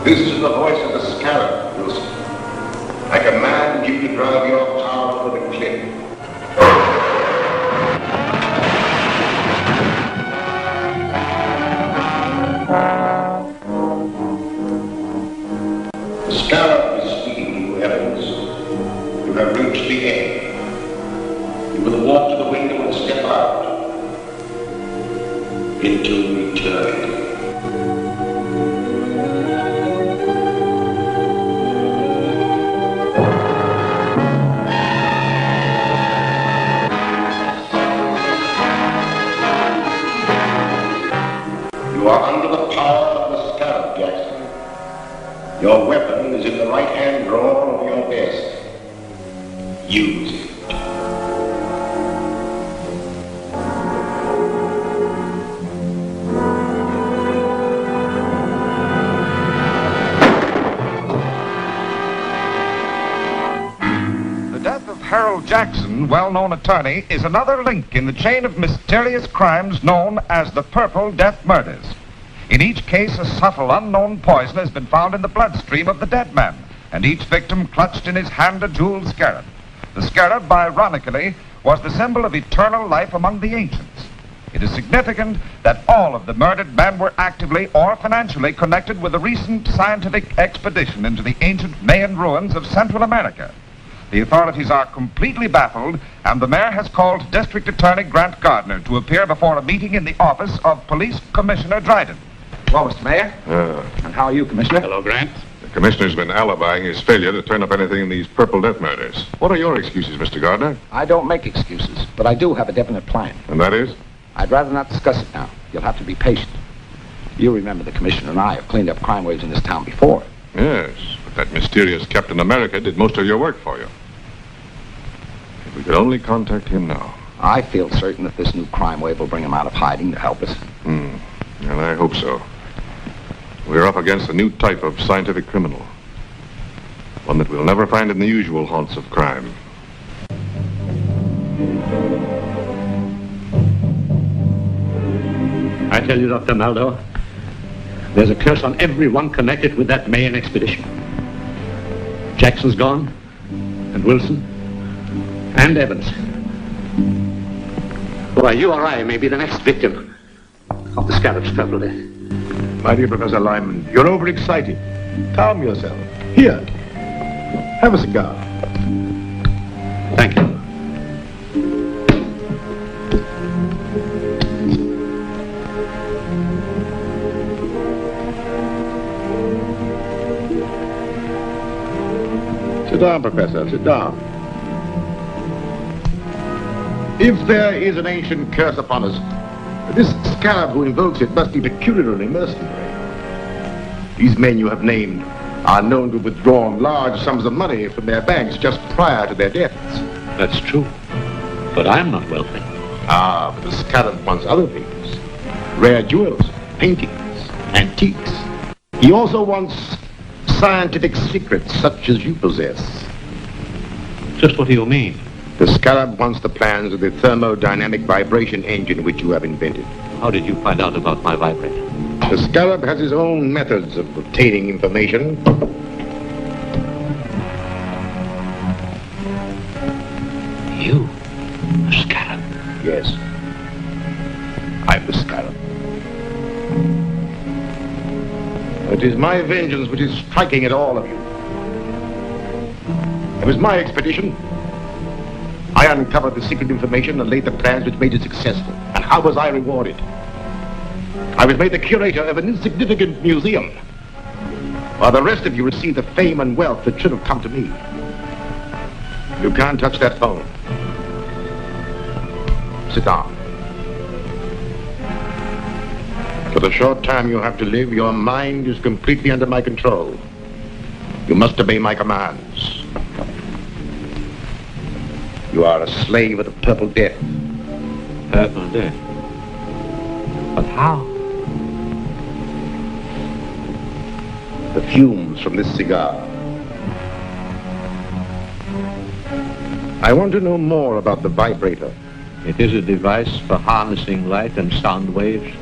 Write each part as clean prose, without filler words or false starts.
This is the voice of the Scarab, Wilson. I command you to drive your car over the cliff. The Scarab is speaking to you, Evans. You have reached the end. You will walk to the window and step out into eternity. You are under the power of the Scarab, Jackson. Your weapon is in the right-hand drawer of your vest. Use it. The death of Harold Jackson, well-known attorney, is another link in the chain of mysterious crimes known as the Purple Death Murders. In each case, a subtle, unknown poison has been found in the bloodstream of the dead man, and each victim clutched in his hand a jeweled scarab. The scarab, ironically, was the symbol of eternal life among the ancients. It is significant that all of the murdered men were actively or financially connected with a recent scientific expedition into the ancient Mayan ruins of Central America. The authorities are completely baffled, and the mayor has called District Attorney Grant Gardner to appear before a meeting in the office of Police Commissioner Dryden. Well, Mr. Mayor. And how are you, Commissioner? Hello, Grant. The commissioner's been alibying his failure to turn up anything in these Purple Death Murders. What are your excuses, Mr. Gardner? I don't make excuses, but I do have a definite plan. And that is? I'd rather not discuss it now. You'll have to be patient. You remember the commissioner and I have cleaned up crime waves in this town before. Yes, but that mysterious Captain America did most of your work for you. If we could only contact him now. I feel certain that this new crime wave will bring him out of hiding to help us. And I hope so. We're up against a new type of scientific criminal. One that we'll never find in the usual haunts of crime. I tell you, Dr. Maldo, there's a curse on everyone connected with that Mayan expedition. Jackson's gone, and Wilson, and Evans. Why, you or I may be the next victim of the Scarab's purple death. My dear Professor Lyman, you're overexcited. Calm yourself. Here, have a cigar. Thank you. Sit down, Professor, sit down. If there is an ancient curse upon us, this Scarab who invokes it must be peculiarly mercenary. These men you have named are known to have withdrawn large sums of money from their banks just prior to their deaths. That's true. But I'm not wealthy. Ah, but the Scarab wants other things. Rare jewels, paintings, antiques. He also wants scientific secrets such as you possess. Just what do you mean? The Scarab wants the plans of the thermodynamic vibration engine which you have invented. How did you find out about my vibrator? The Scarab has his own methods of obtaining information. You? The Scarab? Yes. I'm the Scarab. It is my vengeance which is striking at all of you. It was my expedition. I uncovered the secret information and laid the plans which made it successful. And how was I rewarded? I was made the curator of an insignificant museum, while the rest of you received the fame and wealth that should have come to me. You can't touch that phone. Sit down. For the short time you have to live, your mind is completely under my control. You must obey my commands. You are a slave of the Purple Death. Purple Death? But how? The fumes from this cigar. I want to know more about the vibrator. It is a device for harnessing light and sound waves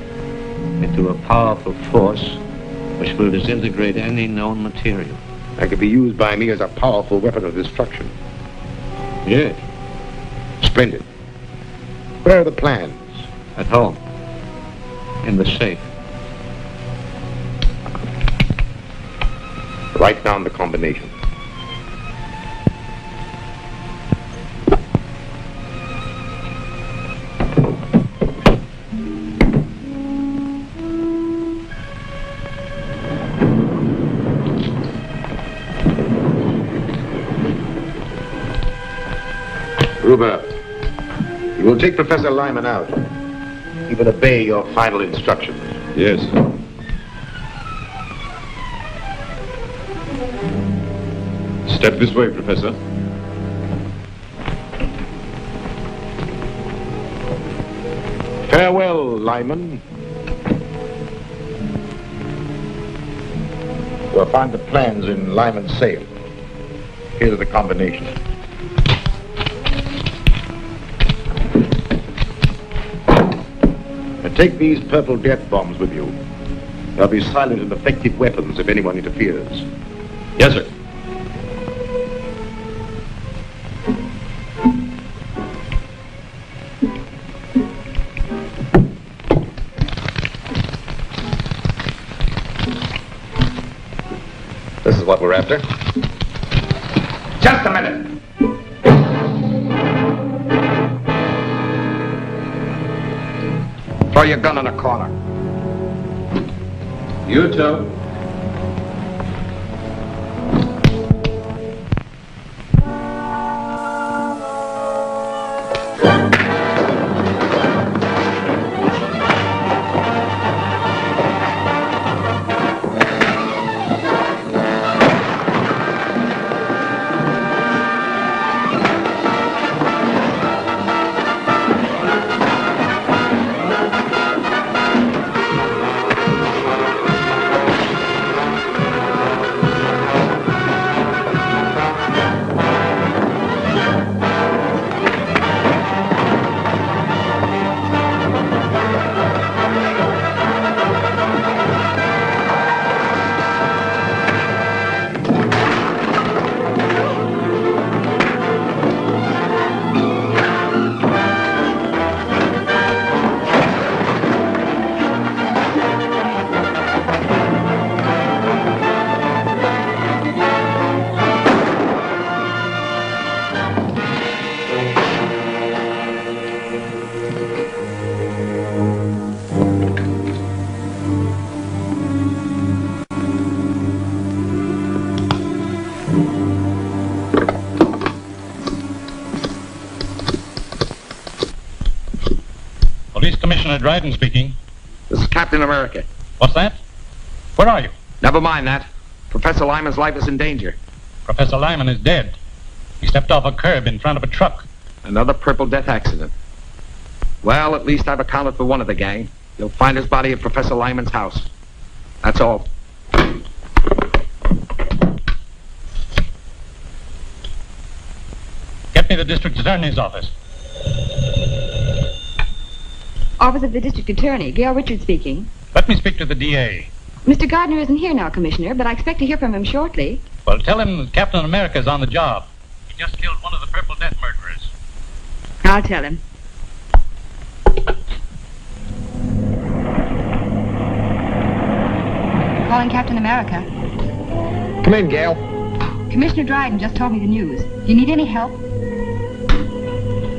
into a powerful force which will disintegrate any known material. That could be used by me as a powerful weapon of destruction. Yes. Splendid. Where are the plans? At home. In the safe. Write down the combination. Gruber, you will take Professor Lyman out. He will obey your final instructions. Yes. Step this way, Professor. Farewell, Lyman. You'll find the plans in Lyman's safe. Here's the combination. And take these purple death bombs with you. They'll be silent and effective weapons if anyone interferes. Yes, sir. This is what we're after. Just a minute. Throw your gun in a corner. You too. Police Commissioner Dryden speaking. This is Captain America. What's that? Where are you? Never mind that. Professor Lyman's life is in danger. Professor Lyman is dead. He stepped off a curb in front of a truck. Another Purple Death accident. Well, at least I've accounted for one of the gang. You'll find his body at Professor Lyman's house. That's all. Get me the district attorney's office. Office of the District Attorney, Gail Richards speaking. Let me speak to the DA. Mr. Gardner isn't here now, Commissioner, but I expect to hear from him shortly. Well, tell him that Captain America's on the job. He just killed one of the Purple Death murderers. I'll tell him. Calling Captain America. Come in, Gail. Commissioner Dryden just told me the news. Do you need any help?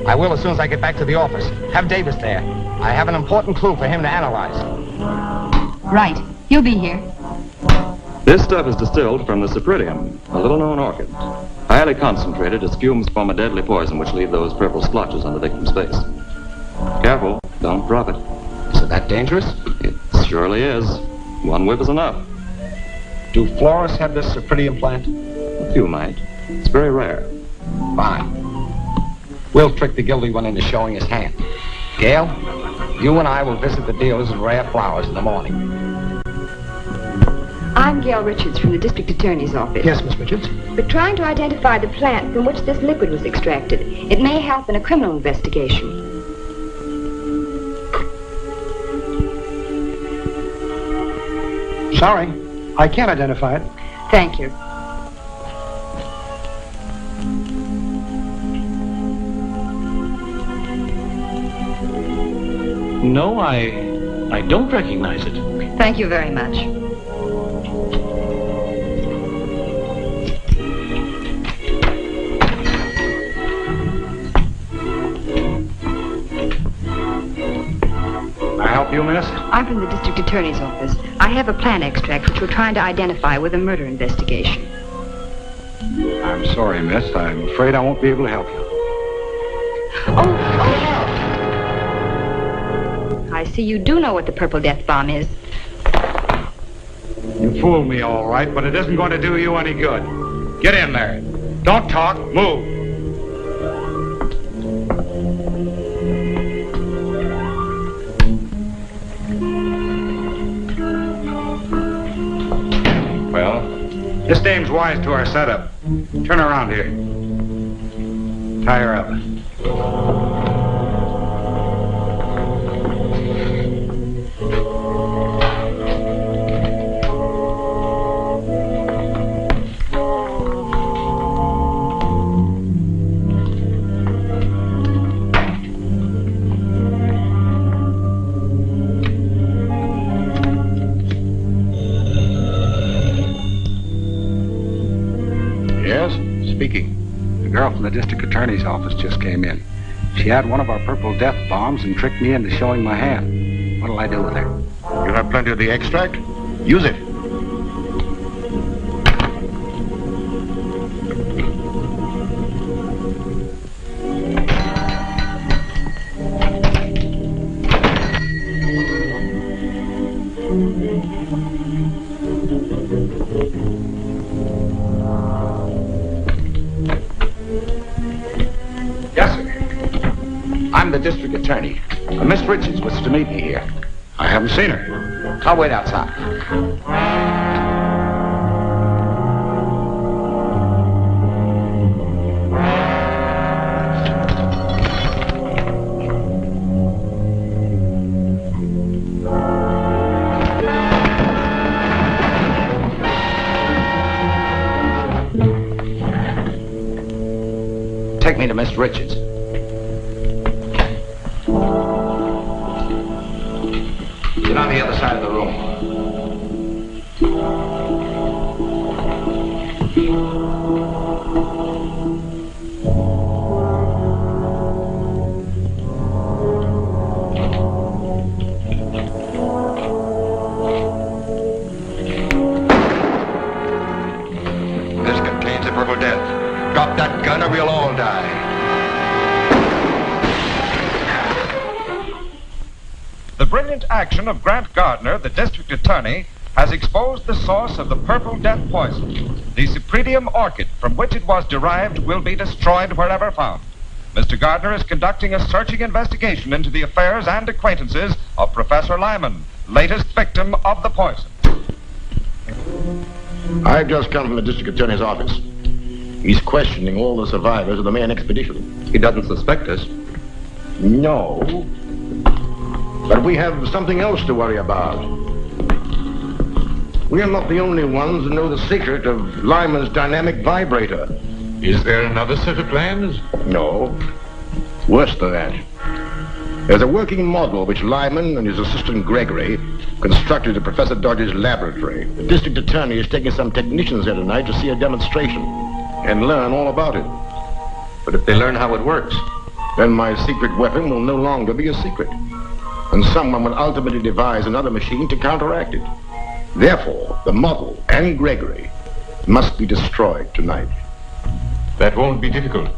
I will as soon as I get back to the office. Have Davis there. I have an important clue for him to analyze. Right. He'll be here. This stuff is distilled from the cypripedium, a little-known orchid. Highly concentrated, its fumes form a deadly poison which leave those purple splotches on the victim's face. Careful, don't drop it. Is it that dangerous? It surely is. One whiff is enough. Do florists have this cypripedium plant? A few might. It's very rare. Fine. We'll trick the guilty one into showing his hand. Gail, you and I will visit the dealers in rare flowers in the morning. I'm Gail Richards from the District Attorney's office. Yes, Miss Richards? We're trying to identify the plant from which this liquid was extracted. It may help in a criminal investigation. Sorry. I can't identify it. Thank you. No, I don't recognize it. Thank you very much. Can I help you, miss? I'm from the district attorney's office. I have a plant extract which we're trying to identify with a murder investigation. I'm sorry, miss. I'm afraid I won't be able to help you. I see you do know what the purple death bomb is. You fooled me all right, but it isn't going to do you any good. Get in there. Don't talk. Move. Well, this dame's wise to our setup. Turn around here. Tie her up. Speaking. The girl from the district attorney's office just came in. She had one of our purple death bombs and tricked me into showing my hand. What'll I do with her? You have plenty of the extract? Use it. I'm the district attorney. Miss Richards was to meet me here. I haven't seen her. I'll wait outside. Take me to Miss Richards. Get on the other side of the room. This contains the purple death. Drop that gun or we'll all die. The brilliant action of Grant Gardner, the district attorney, has exposed the source of the purple death poison. The Cypripedium orchid from which it was derived will be destroyed wherever found. Mr. Gardner is conducting a searching investigation into the affairs and acquaintances of Professor Lyman, latest victim of the poison. I've just come from the district attorney's office. He's questioning all the survivors of the Mayan expedition. He doesn't suspect us. No. But we have something else to worry about. We are not the only ones who know the secret of Lyman's dynamic vibrator. Is there another set of plans? No. Worse than that. There's a working model which Lyman and his assistant Gregory constructed at Professor Dodge's laboratory. The district attorney is taking some technicians here tonight to see a demonstration and learn all about it. But if they learn how it works, then my secret weapon will no longer be a secret. And someone will ultimately devise another machine to counteract it. Therefore, the model and Gregory must be destroyed tonight. that won't be difficult.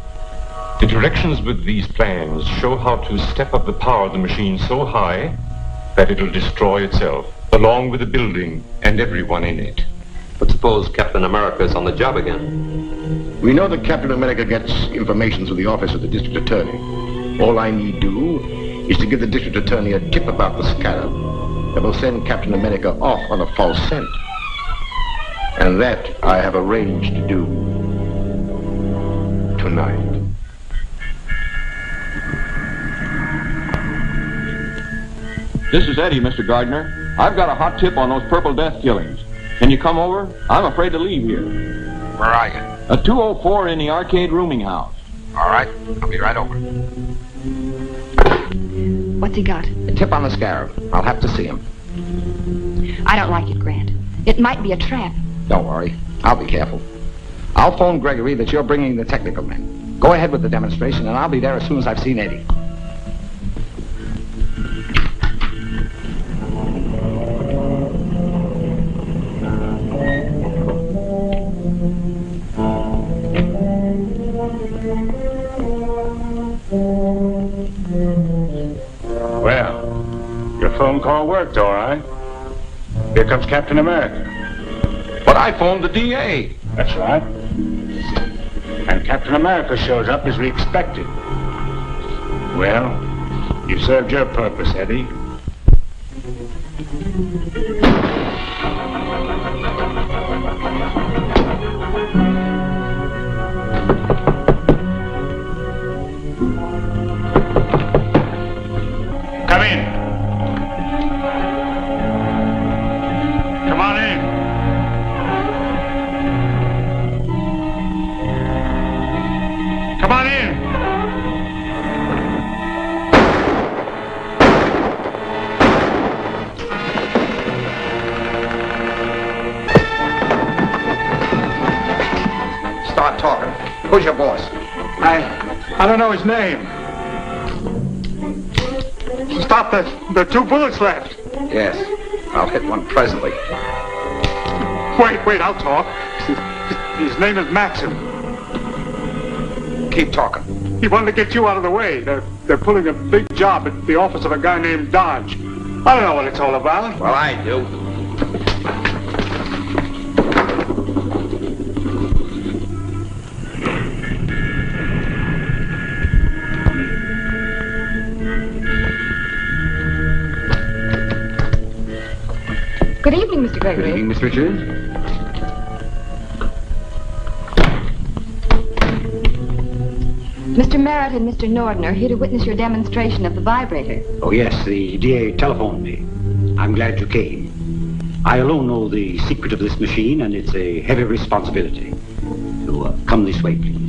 The directions with these plans show how to step up the power of the machine so high that it'll destroy itself, along with the building and everyone in it. But suppose Captain America's on the job again? We know that Captain America gets information through the office of the district attorney. All I need do is to give the district attorney a tip about the Scarab that will send Captain America off on a false scent. And that I have arranged to do tonight. This is Eddie, Mr. Gardner. I've got a hot tip on those Purple Death killings. Can you come over? I'm afraid to leave here. Where are you? A 204 in the arcade rooming house. All right, I'll be right over. What's he got? A tip on the Scarab. I'll have to see him. I don't like it, Grant. It might be a trap. Don't worry. I'll be careful. I'll phone Gregory that you're bringing the technical men. Go ahead with the demonstration, and I'll be there as soon as I've seen Eddie. Well, your phone call worked, all right. Here comes Captain America. But I phoned the DA. That's right. And Captain America shows up as we expected. Well, you served your purpose, Eddie. Come in. Come on in. Come on in. Start talking. Who's your boss? I don't know his name. Stop the 2 bullets left. Yes. I'll hit one presently. Wait, I'll talk. His name is Maxim. Keep talking. He wanted to get you out of the way. They're pulling a big job at the office of a guy named Dodge. I don't know what it's all about. Well, I do. Good evening, Mr. Gregory. Good evening, Miss Richards. Mr. Merritt and Mr. Norden are here to witness your demonstration of the vibrator. Oh, yes, the DA telephoned me. I'm glad you came. I alone know the secret of this machine, and it's a heavy responsibility. So, come this way, please.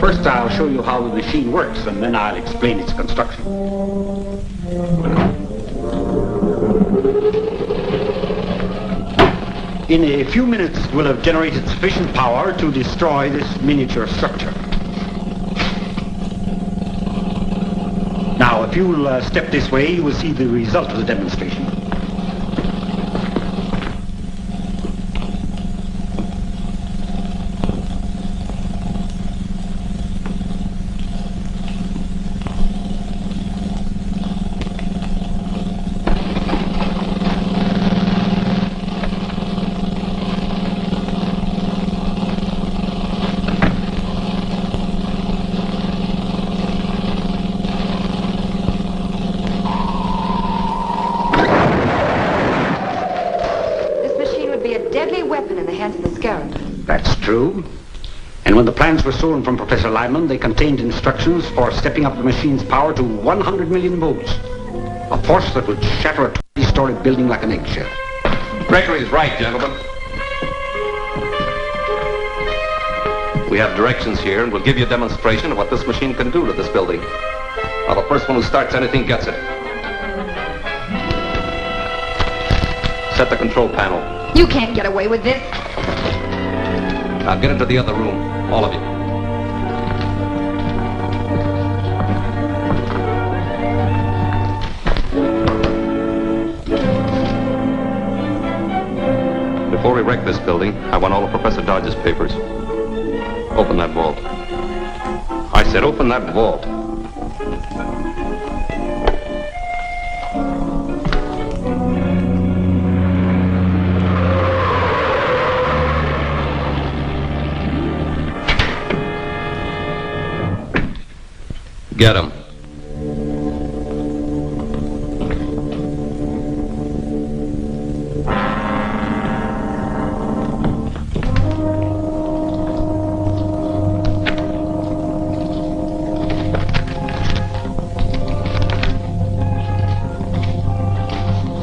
First, I'll show you how the machine works, and then I'll explain its construction. In a few minutes, we'll have generated sufficient power to destroy this miniature structure. Now, if you'll step this way, you will see the result of the demonstration. That's true. And when the plans were stolen from Professor Lyman, they contained instructions for stepping up the machine's power to 100 million volts. A force that would shatter a 20-story building like an eggshell. Gregory's right, gentlemen. We have directions here, and we'll give you a demonstration of what this machine can do to this building. Now, the first one who starts anything gets it. Set the control panel. You can't get away with this. Now get into the other room, all of you. Before we wreck this building, I want all of Professor Dodge's papers. Open that vault. I said open that vault. Get him.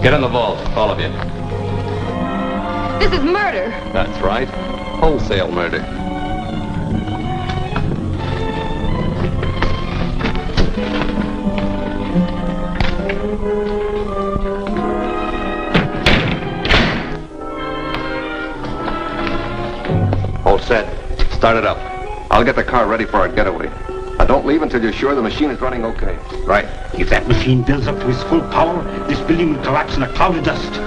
Get in the vault, all of you. This is murder. That's right. Wholesale murder. All set. Start it up. I'll get the car ready for our getaway. Now, don't leave until you're sure the machine is running okay. Right. If that machine builds up to its full power, this building will collapse in a cloud of dust.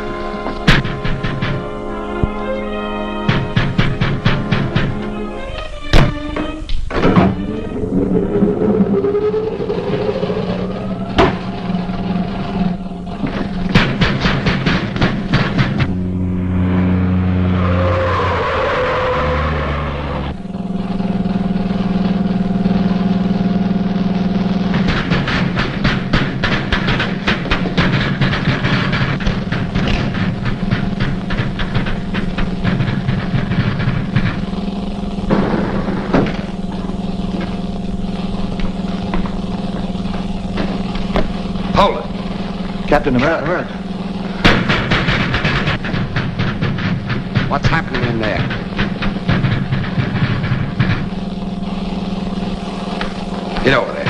Hold it. Captain America. What's happening in there? Get over there.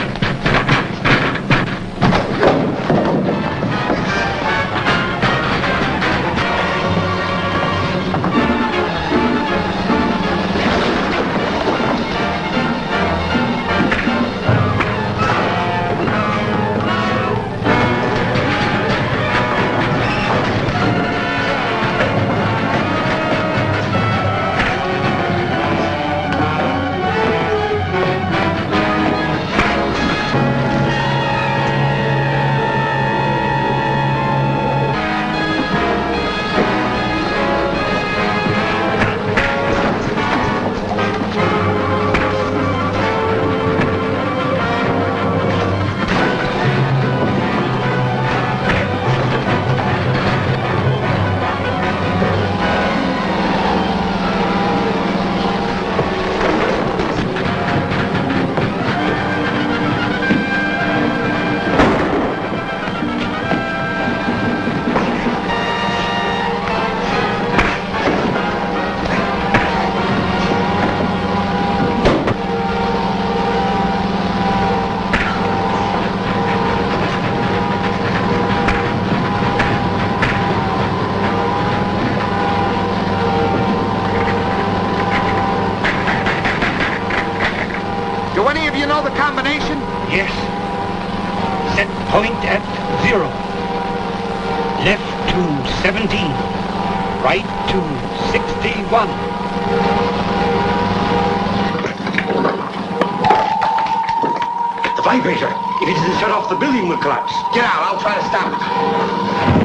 Combination? Yes. Set point at 0. Left to 17. Right to 61. The vibrator. If it isn't shut off, the building will collapse. Get out. I'll try to stop it.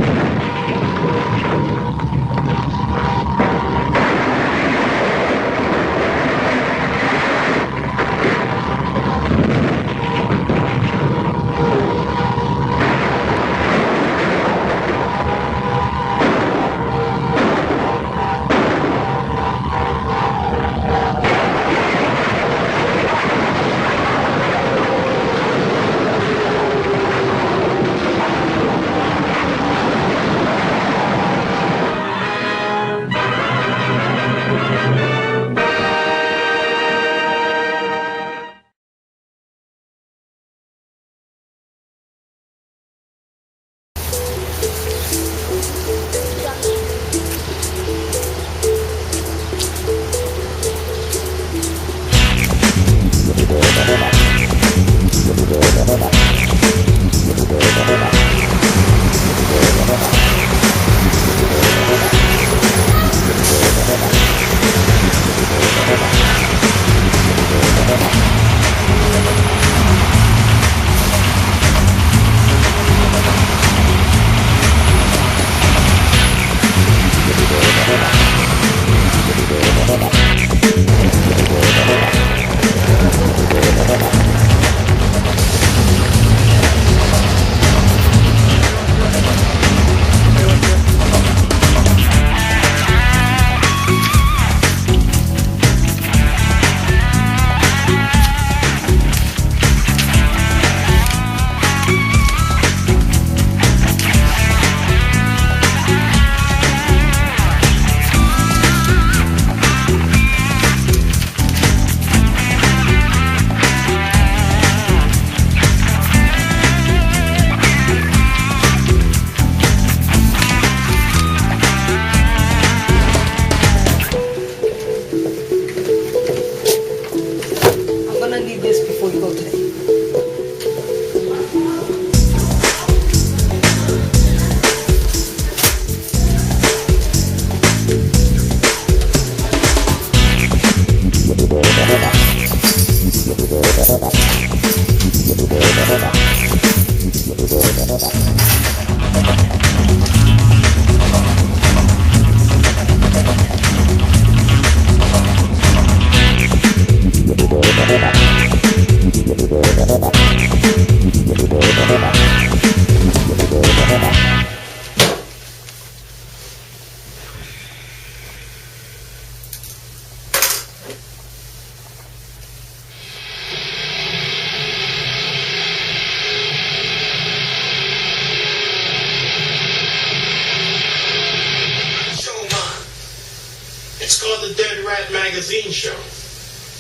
show.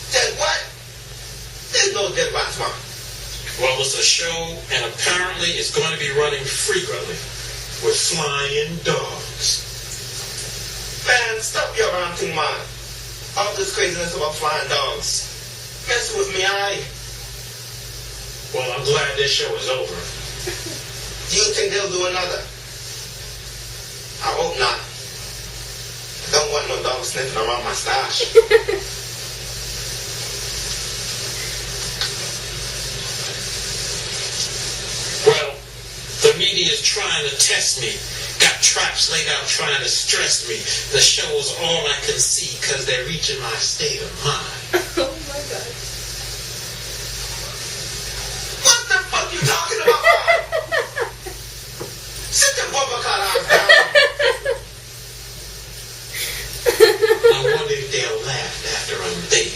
Dead what? There's no dead rats, Mom. Well, it's a show, and apparently it's going to be running frequently with flying dogs. Man, stop your ranting, man. All this craziness about flying dogs. Mess with me, Well, I'm glad this show is over. Do you think they'll do another? I hope not. I don't want no dog sniffing around my stash. Well, the media is trying to test me. Got traps laid out trying to stress me. The show is all I can see because they're reaching my state of mind. Oh my God. What the fuck you talking about? Sit the bumper cut out down. I wonder if they'll laugh after I'm dead.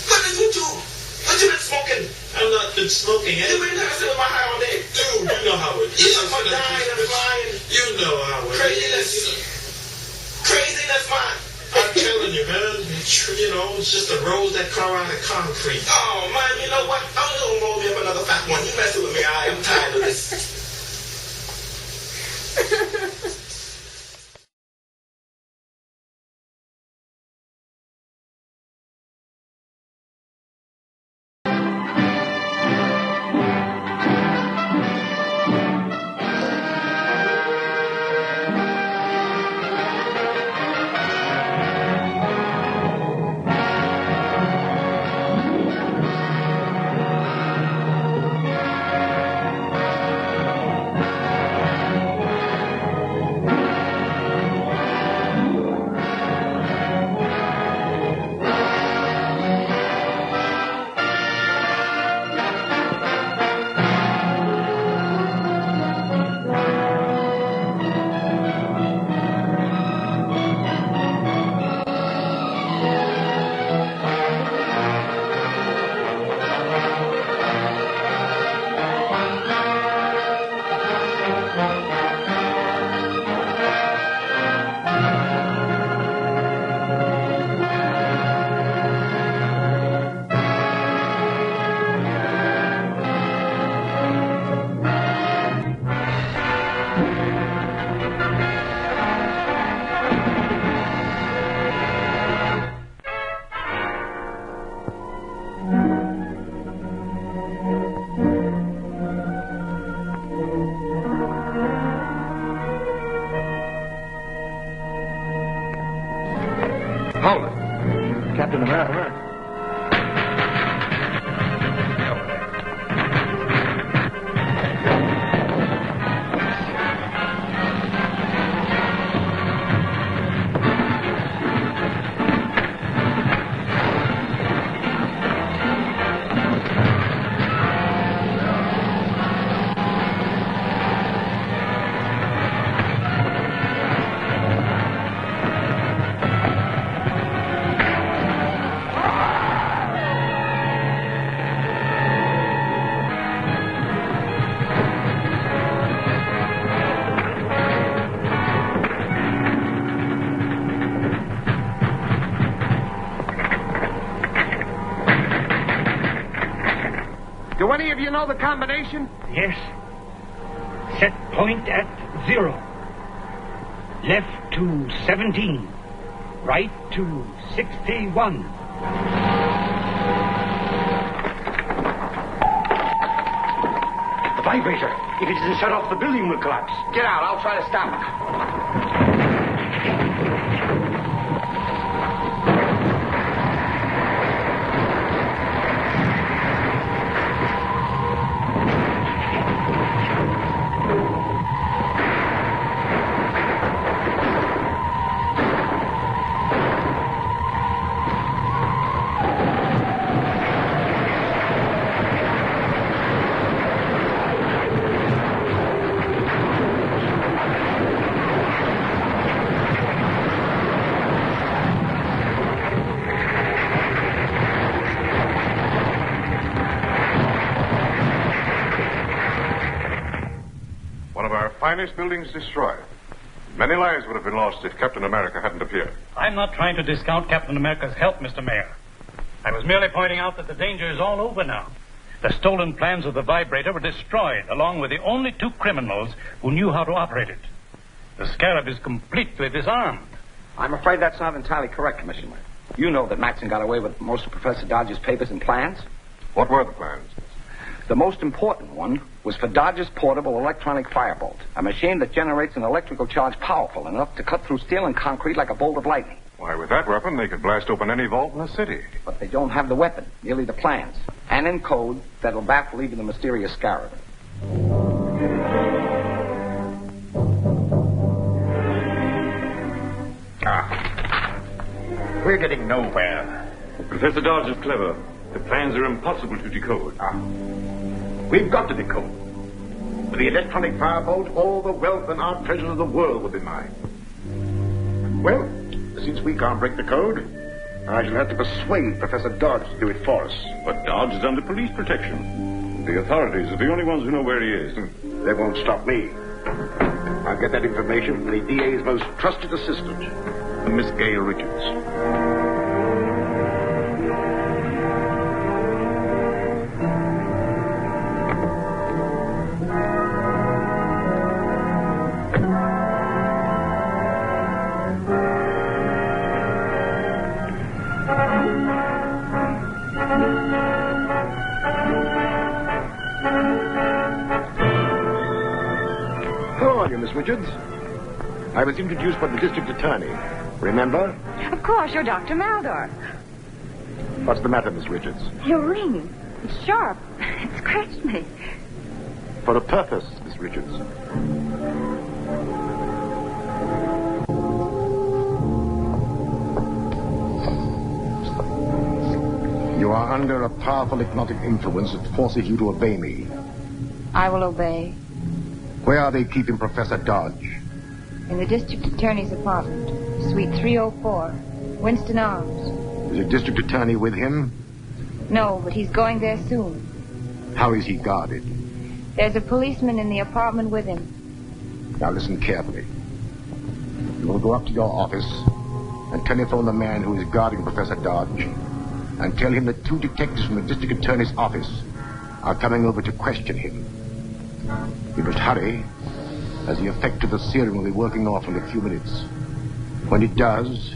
What did you do? What you been smoking? I've not been smoking You've been dancing with my high all day. Dude, you know how it is. You know dying and flying. You know how it Craziness. is. Craziness, man. I'm telling you, man. It's just a rose that crawl out of concrete. Oh, man, you know what? I'm going to roll me up another fat one. You messing with me, I'm tired of this. Hold it. Captain America. Do any of you know the combination? Yes. Set point at 0. Left to 17. Right to 61. The vibrator. If it isn't shut off, the building will collapse. Get out. I'll try to stop it. Finest buildings destroyed. Many lives would have been lost if Captain America hadn't appeared. I'm not trying to discount Captain America's help, Mr. Mayor. I was merely pointing out that the danger is all over now. The stolen plans of the vibrator were destroyed, along with the only 2 criminals who knew how to operate it. The Scarab is completely disarmed. I'm afraid that's not entirely correct, Commissioner. You know that Matson got away with most of Professor Dodge's papers and plans. What were the plans? The most important one was for Dodge's portable electronic firebolt, a machine that generates an electrical charge powerful enough to cut through steel and concrete like a bolt of lightning. Why, with that weapon, they could blast open any vault in the city. But they don't have the weapon, merely the plans, and in code that'll baffle even the mysterious Scarab. We're getting nowhere. Professor Dodge is clever. The plans are impossible to decode. We've got to decode. With the electronic firebolt, all the wealth and art treasures of the world will be mine. Well, since we can't break the code, I shall have to persuade Professor Dodge to do it for us. But Dodge is under police protection. The authorities are the only ones who know where he is. They won't stop me. I'll get that information from the DA's most trusted assistant, Miss Gail Richards. Miss Richards. I was introduced by the district attorney. Remember? Of course, you're Dr. Maldor. What's the matter, Miss Richards? Your ring. It's sharp. It scratched me. For a purpose, Miss Richards. You are under a powerful hypnotic influence that forces you to obey me. I will obey. Where are they keeping Professor Dodge? In the district attorney's apartment, suite 304, Winston Arms. Is the district attorney with him? No, but he's going there soon. How is he guarded? There's a policeman in the apartment with him. Now listen carefully. You will go up to your office and telephone the man who is guarding Professor Dodge and tell him that 2 detectives from the district attorney's office are coming over to question him. You must hurry, as the effect of the serum will be working off in a few minutes. When it does,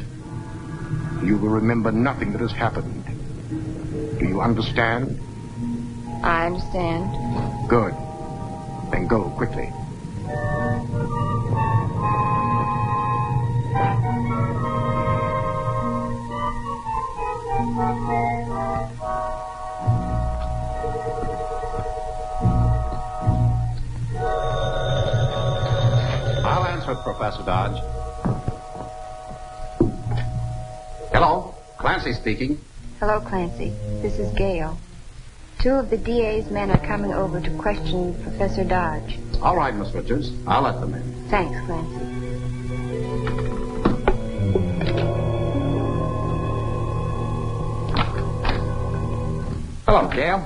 you will remember nothing that has happened. Do you understand? I understand. Good. Then go quickly. Professor Dodge. Hello, Clancy speaking. Hello, Clancy. This is Gail. 2 of the DA's men are coming over to question Professor Dodge. All right, Miss Richards. I'll let them in. Thanks, Clancy. Hello, Gail.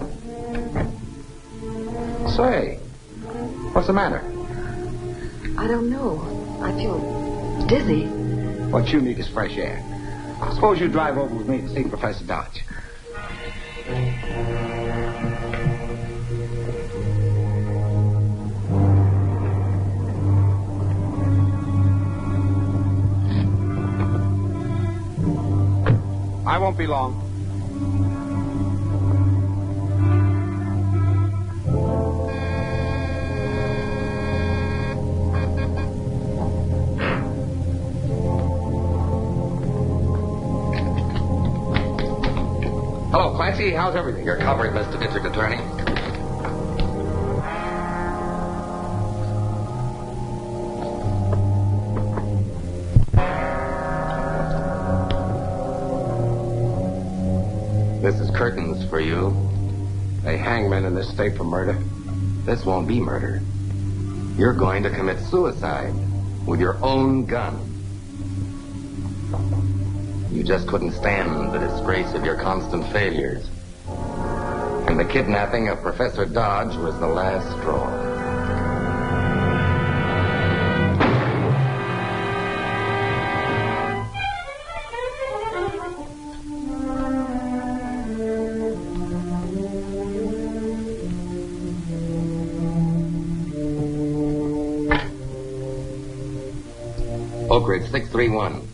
Say, what's the matter? I don't know. I feel dizzy. What you need is fresh air. Suppose you drive over with me to see Professor Dodge. I won't be long. Hello, Clancy. How's everything? You're covered, Mr. District Attorney. This is curtains for you. They hang men in this state for murder. This won't be murder. You're going to commit suicide with your own gun. You just couldn't stand the disgrace of your constant failures. And the kidnapping of Professor Dodge was the last straw. Oak Ridge 631.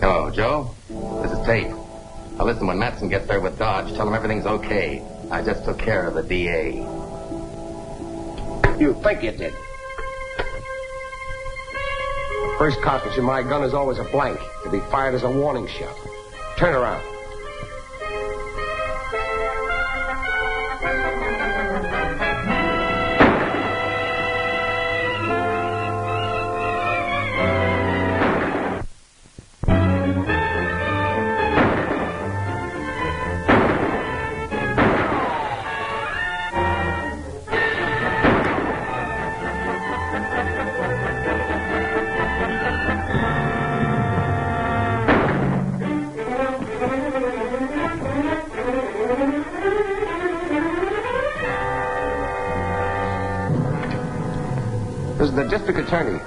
Hello, Joe. This is Tate. Now listen, when Matson gets there with Dodge, tell him everything's okay. I just took care of the DA. You think you did. The first cartridge in my gun is always a blank, to be fired as a warning shot. Turn around. This is the district attorney.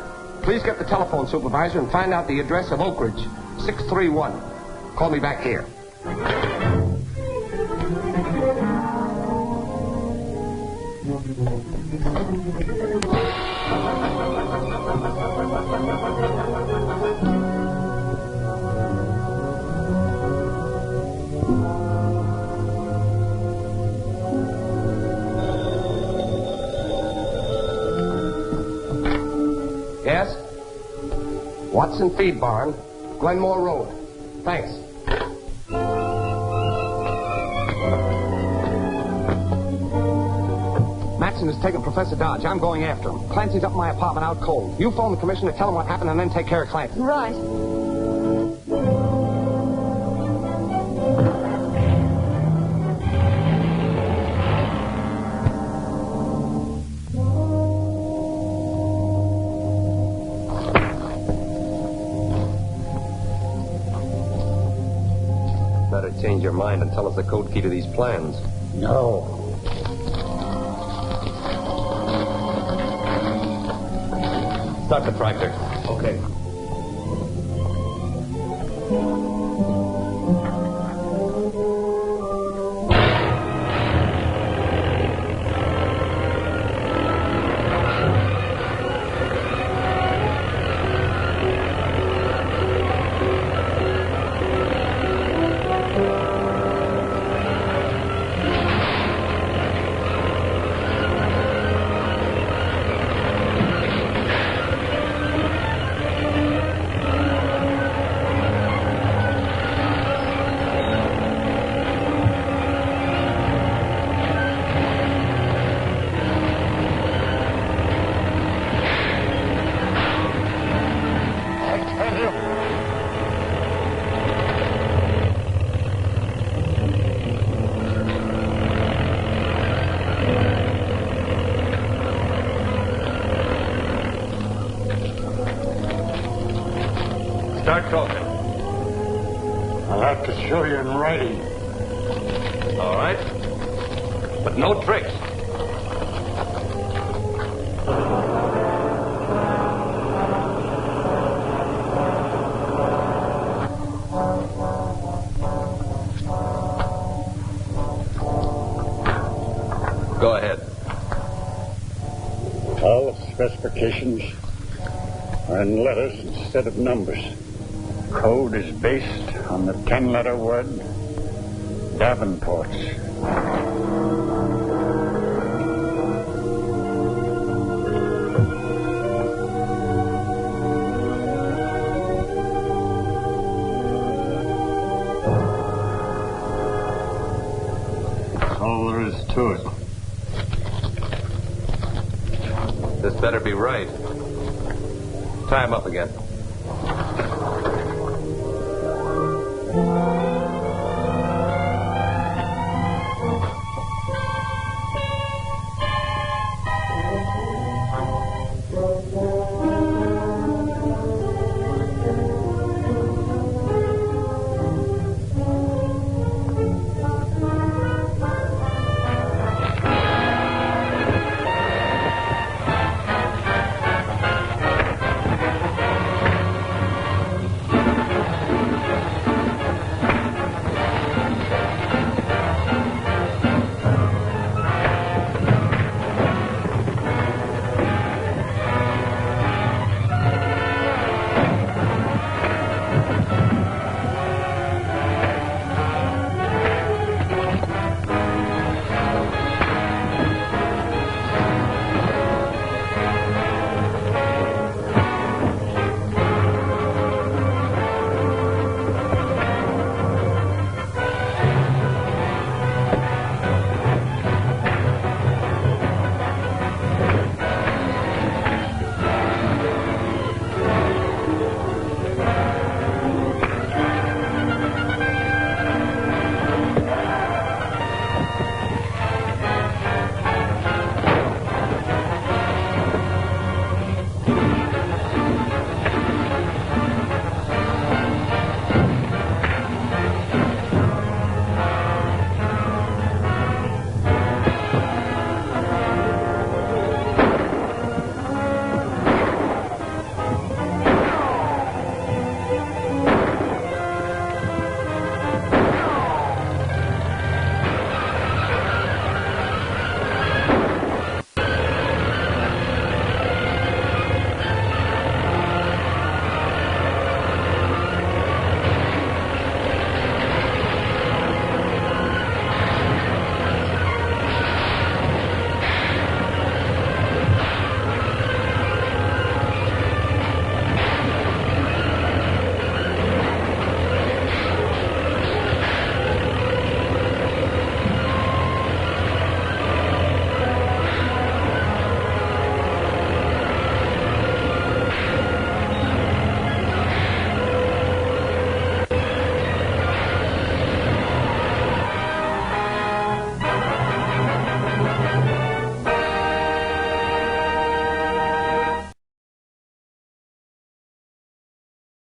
Please get the telephone supervisor and find out the address of Oak Ridge, 631. Call me back here. Yes? Watson Feed Barn, Glenmore Road. Thanks. Matson has taken Professor Dodge. I'm going after him. Clancy's up in my apartment out cold. You phone the commissioner, tell him what happened, and then take care of Clancy. Right. Better change your mind and tell us the code key to these plans. No. Start the tractor. Okay. Start talking. I'll have to show you in writing. All right. But no tricks. Go ahead. All the specifications are in letters instead of numbers. Code is based on the 10-letter word Davenport's. That's all there is to it. This better be right. Tie him up again.